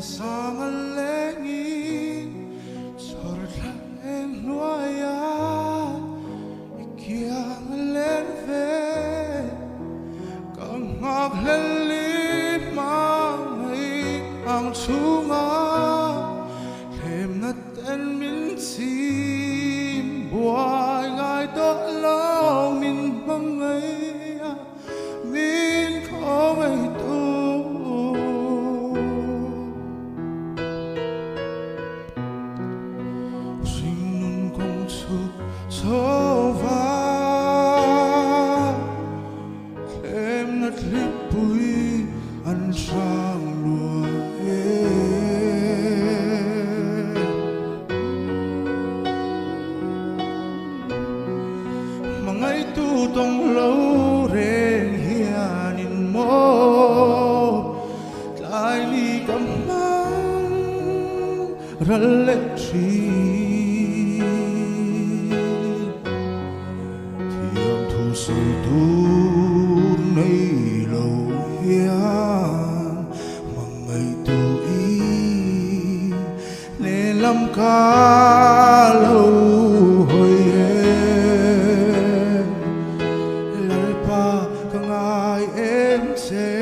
sang alengin sorla em noya ikiang lenve kang maglalim mangai ang sunga lem naten min sim buai ngai to lao min mangai min không ai tu Sova em nát lip bụi ăn sang lúa mà ngày tu tông lâu rèn hiền mô lại li cầm mang ra lệ tri sự tu nay lâu hiang mà ngày tu ý nên làm cả lâu hồi em lời pa càng ai em sẽ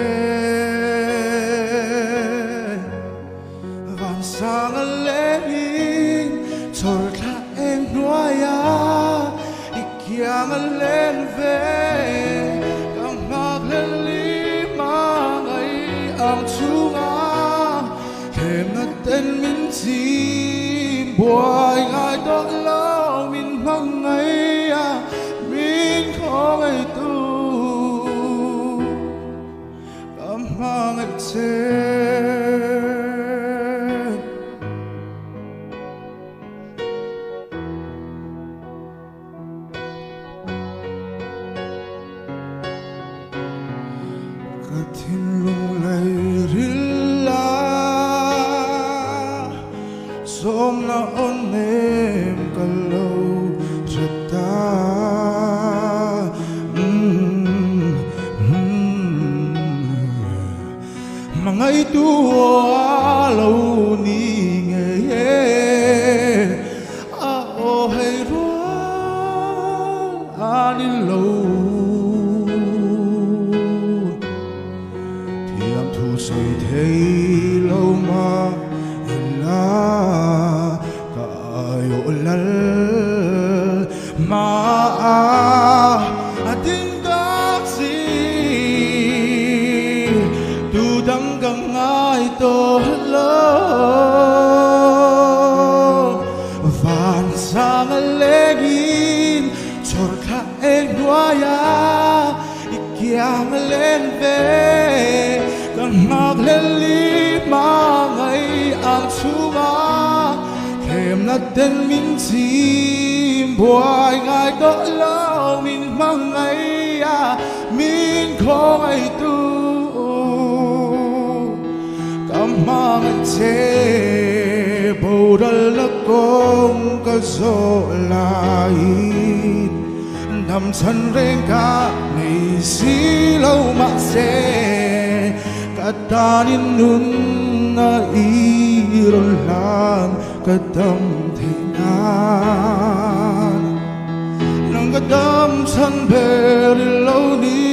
vàng sang lên cho là em nói Yang lên về càng ngạc lên lima ngày ang chunga thêm ngắt tên min chim buai ngai to lao min mang ngày min khó ngày tu cảm mang ngày Katin lung lay rilla som na onem kalau reta mangai tua lâu ni nghe a o hay ruan ani lâu say thấy lâu mà là kayo lal ma ating taxi tu dang gang ai to lo van sang legin chorka en noya ikiang lên về maglen lima ngày ang chunga thêm natin min chim buai ngai to lao min mang ngày min không ai tu cảm mang che bầu đal la công ka zo lai nằm chân rên ca này xí lâu mà se Katanin nun na irol lang kadam tingnan Nang kadam san berilaw ni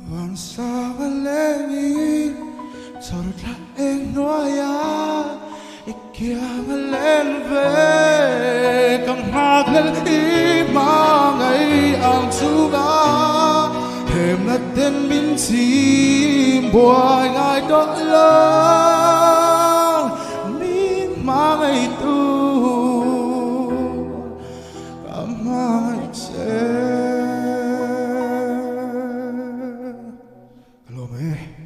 Vang sa kalengin Sarot laeng noya Ikiang alen ve Kang maglal ima ngày ang chunga Thêm natin min chim buai ngai to lang min ma ngày tu cảm mai se hello me